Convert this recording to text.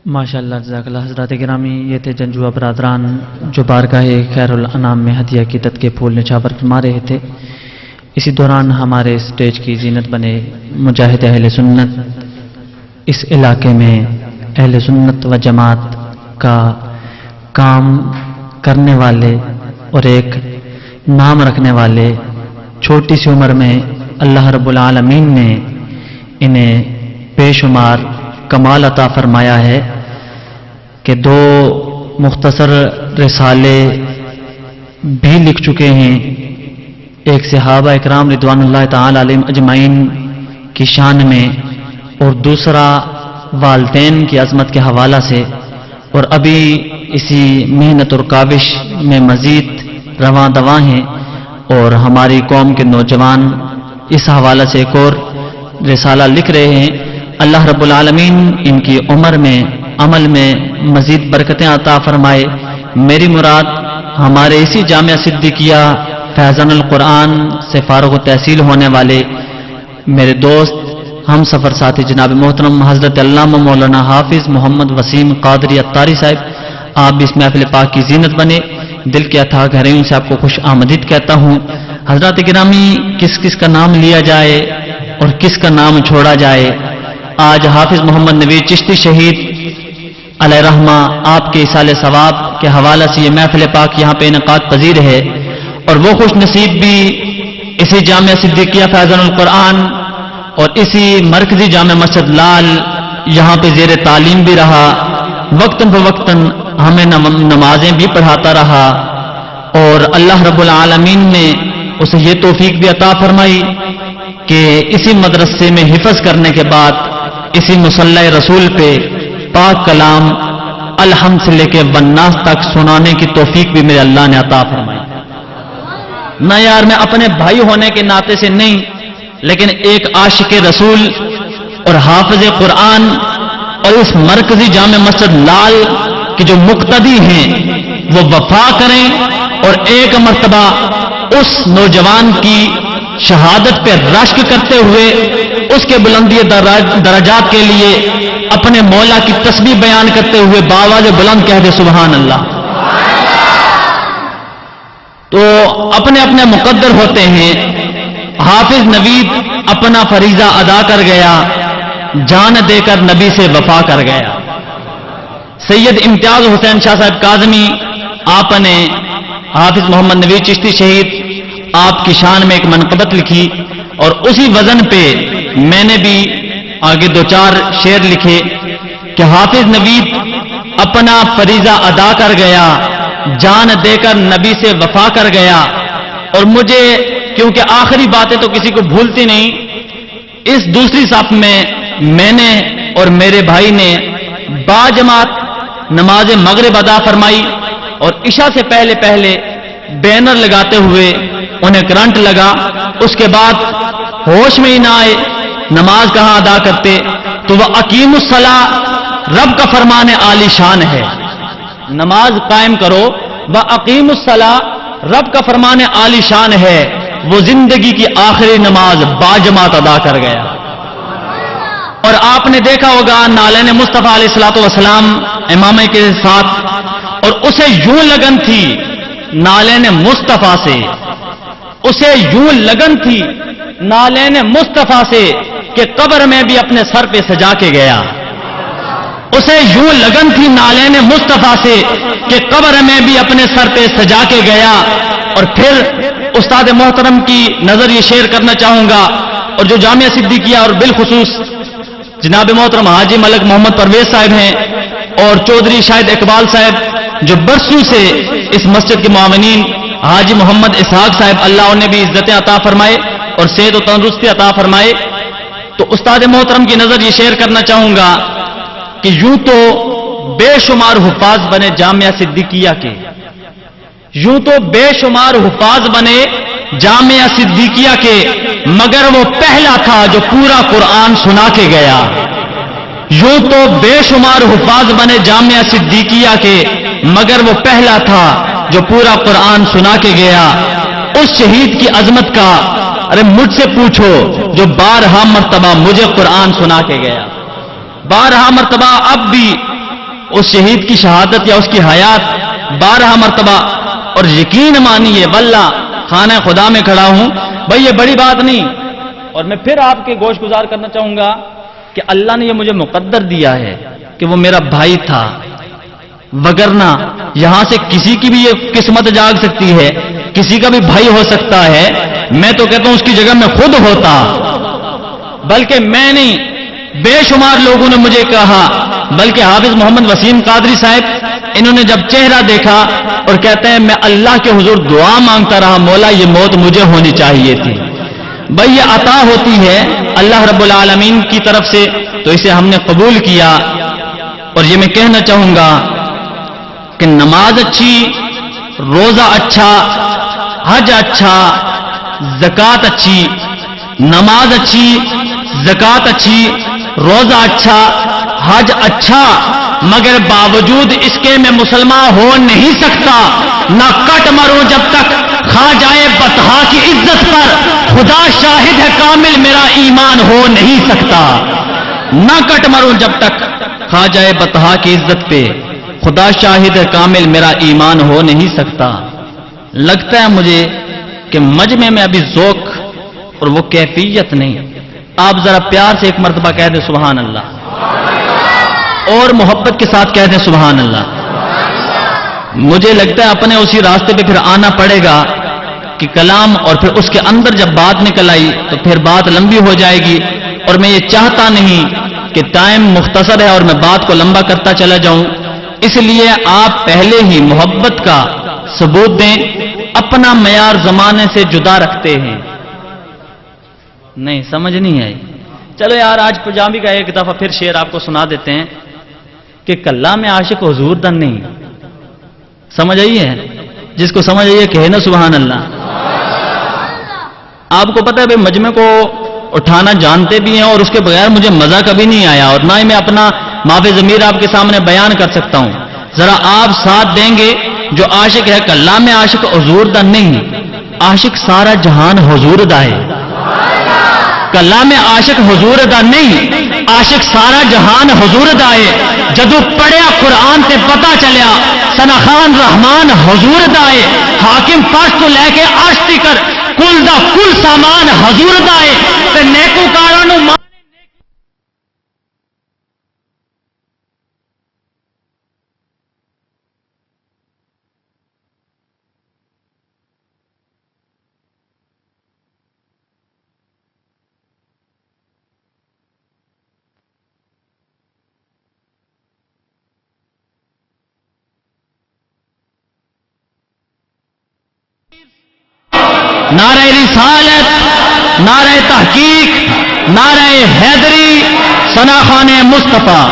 ماشاءاللہ جزاک اللہ حضرات گرامی، یہ تھے جنجوہ برادران جو بارگاہ خیر الانام میں ہدیہ عقیدت کے پھول نچھاور فرما رہے تھے۔ اسی دوران ہمارے اسٹیج کی زینت بنے مجاہد اہل سنت، اس علاقے میں اہل سنت و جماعت کا کام کرنے والے اور ایک نام رکھنے والے، چھوٹی سی عمر میں اللہ رب العالمین نے انہیں بے شمار کمال عطا فرمایا ہے کہ 2 مختصر رسالے بھی لکھ چکے ہیں، ایک صحابہ اکرام رضوان اللہ تعالی علیہم اجمعین کی شان میں اور دوسرا والدین کی عظمت کے حوالہ سے، اور ابھی اسی محنت اور کاوش میں مزید رواں دواں ہیں، اور ہماری قوم کے نوجوان اس حوالے سے ایک اور رسالہ لکھ رہے ہیں۔ اللہ رب العالمین ان کی عمر میں عمل میں مزید برکتیں عطا فرمائے۔ میری مراد ہمارے اسی جامعہ صدیقیہ فیضان القرآن سے فارغ التحصیل ہونے والے میرے دوست ہم سفر ساتھی جناب محترم حضرت علامہ مولانا حافظ محمد وسیم قادری اتاری صاحب، آپ بھی اس محفل پاک کی زینت بنے۔ دل کے اتھاہ گہرائیوں سے آپ کو خوش آمدید کہتا ہوں۔ حضرات گرامی، کس کس کا نام لیا جائے اور کس کا نام چھوڑا جائے؟ آج حافظ محمد نوید چشتی شہید علیہ رحمہ آپ کے ایصال ثواب کے حوالہ سے یہ محفل پاک یہاں پہ انعقاد پذیر ہے، اور وہ خوش نصیب بھی اسی جامعہ صدیقیہ فیضان القرآن اور اسی مرکزی جامع مسجد لال یہاں پہ زیر تعلیم بھی رہا، وقتاً فوقتاً ہمیں نمازیں بھی پڑھاتا رہا، اور اللہ رب العالمین نے اسے یہ توفیق بھی عطا فرمائی کہ اسی مدرسے میں حفظ کرنے کے بعد اسی مصلی رسول پہ پاک کلام الحمد سے لے کے والناس تک سنانے کی توفیق بھی میرے اللہ نے عطا فرمائی۔ نہ یار میں اپنے بھائی ہونے کے ناطے سے نہیں، لیکن ایک عاشق رسول اور حافظ قرآن اور اس مرکزی جامع مسجد لال کے جو مقتدی ہیں وہ وفا کریں اور ایک مرتبہ اس نوجوان کی شہادت پہ رشک کرتے ہوئے اس کے بلندی درجات کے لیے اپنے مولا کی تسبیح بیان کرتے ہوئے بآواز بلند کہہ دے سبحان اللہ۔ تو اپنے اپنے مقدر ہوتے ہیں۔ حافظ نوید اپنا فریضہ ادا کر گیا، جان دے کر نبی سے وفا کر گیا۔ سید امتیاز حسین شاہ صاحب کاظمی آپ نے حافظ محمد نوید چشتی شہید آپ کی شان میں ایک منقبت لکھی، اور اسی وزن پہ میں نے بھی آگے 2-4 شعر لکھے کہ حافظ نوید اپنا فریضہ ادا کر گیا، جان دے کر نبی سے وفا کر گیا۔ اور مجھے کیونکہ آخری باتیں تو کسی کو بھولتی نہیں، اس دوسری صف میں نے اور میرے بھائی نے باجماعت نماز مغرب ادا فرمائی، اور عشاء سے پہلے بینر لگاتے ہوئے انہیں کرنٹ لگا، اس کے بعد ہوش میں ہی نہ آئے نماز کہاں ادا کرتے، تو وہ اقیم الصلاۃ رب کا فرمان عالی شان ہے، نماز قائم کرو، وہ اقیم الصلاۃ رب کا فرمان عالی شان ہے۔ وہ زندگی کی آخری نماز باجماعت ادا کر گیا۔ اور آپ نے دیکھا ہوگا نالین مصطفیٰ علیہ الصلوۃ والسلام امامے کے ساتھ، اور اسے یوں لگن تھی نالین مصطفیٰ سے، اسے یوں لگن تھی نالین مصطفیٰ سے کہ قبر میں بھی اپنے سر پہ سجا کے گیا، اسے یوں لگن تھی نالین مصطفیٰ سے کہ قبر میں بھی اپنے سر پہ سجا کے گیا۔ اور پھر استاد محترم کی نظر یہ شیئر کرنا چاہوں گا، اور جو جامعہ صدیقیہ اور بالخصوص جناب محترم حاجی ملک محمد پرویز صاحب ہیں اور چودھری شاہد اقبال صاحب جو برسوں سے اس مسجد کے معاونین، حاجی محمد اسحاق صاحب اللہ انہیں بھی عزت عطا فرمائے اور صحت و تندرستی عطا فرمائے۔ تو استاد محترم کی نظر یہ شیئر کرنا چاہوں گا کہ یوں تو بے شمار حفاظ بنے جامعہ صدیقیہ کے، یوں تو بے شمار حفاظ بنے جامعہ صدیقیہ کے، مگر وہ پہلا تھا جو پورا قرآن سنا کے گیا۔ یوں تو بے شمار حفاظ بنے جامعہ صدیقیہ کے، مگر وہ پہلا تھا جو پورا قرآن سنا کے گیا۔ اس شہید کی عظمت کا ارے مجھ سے پوچھو جو 12 مرتبہ مجھے قرآن سنا کے گیا، 12 مرتبہ اب بھی اس شہید کی شہادت یا اس کی حیات 12 مرتبہ اور یقین مانیے واللہ خانہ خدا میں کھڑا ہوں بھائی یہ بڑی بات نہیں. اور میں پھر آپ کے گوش گزار کرنا چاہوں گا کہ اللہ نے یہ مجھے مقدر دیا ہے کہ وہ میرا بھائی تھا، وگرنہ یہاں سے کسی کی بھی یہ قسمت جاگ سکتی ہے، کسی کا بھی بھائی ہو سکتا ہے. میں تو کہتا ہوں اس کی جگہ میں خود ہوتا، بلکہ میں نہیں، بے شمار لوگوں نے مجھے کہا، بلکہ حافظ محمد وسیم قادری صاحب انہوں نے جب چہرہ دیکھا اور کہتے ہیں میں اللہ کے حضور دعا مانگتا رہا مولا یہ موت مجھے ہونی چاہیے تھی. بھائی یہ عطا ہوتی ہے اللہ رب العالمین کی طرف سے، تو اسے ہم نے قبول کیا. اور یہ میں کہنا چاہوں گا کہ نماز اچھی، روزہ اچھا، حج اچھا، زکوٰۃ اچھی، نماز اچھی، زکوٰۃ اچھی، روزہ اچھا، حج اچھا، مگر باوجود اس کے میں مسلمان ہو نہیں سکتا. نہ کٹ مروں جب تک کھا جائے بطحا کی عزت پر، خدا شاہد ہے کامل میرا ایمان ہو نہیں سکتا. نہ کٹ مروں جب تک کھا جائے بطحا کی عزت پہ، خدا شاہد ہے کامل میرا ایمان ہو نہیں سکتا. لگتا ہے مجھے کہ مجمع میں ابھی ذوق اور وہ کیفیت نہیں. آپ ذرا پیار سے ایک مرتبہ کہہ دیں سبحان اللہ، اور محبت کے ساتھ کہہ دیں سبحان اللہ. مجھے لگتا ہے اپنے اسی راستے پہ پھر آنا پڑے گا کہ کلام اور پھر اس کے اندر جب بات نکل آئی تو پھر بات لمبی ہو جائے گی. اور میں یہ چاہتا نہیں کہ ٹائم مختصر ہے اور میں بات کو لمبا کرتا چلا جاؤں، اس لیے آپ پہلے ہی محبت کا ثبوت دیں. اپنا معیار زمانے سے جدا رکھتے ہیں. نہیں سمجھ نہیں آئی. چلو یار آج پنجابی کا ایک دفعہ پھر شعر آپ کو سنا دیتے ہیں کہ کلّا میں عاشق حضور دن نہیں. سمجھ آئی ہے؟ جس کو سمجھ آئی ہے کہے نا سبحان اللہ. آپ کو پتہ ہے بھائی مجمع کو اٹھانا جانتے بھی ہیں اور اس کے بغیر مجھے مزہ کبھی نہیں آیا اور نہ ہی میں اپنا معاف ضمیر آپ کے سامنے بیان کر سکتا ہوں. ذرا آپ ساتھ دیں گے. جو عاشق ہے کلّا میں عاشق حضور دا نہیں، عاشق سارا جہان حضور دا ہے. کلّا میں عاشق حضور دا نہیں، عاشق سارا جہان حضور دا ہے. جدو پڑھیا قرآن تے پتا چلیا سنا خان رحمان حضور دا ہے. حاکم فرش تو لے کے عرش تکر کل دا کل سامان حضور دا ہے. تے نیکوکاراں نو نعرہ رسالت، نعرہ تحقیق، نعرہ حیدری، ثنا خان مصطفیٰ.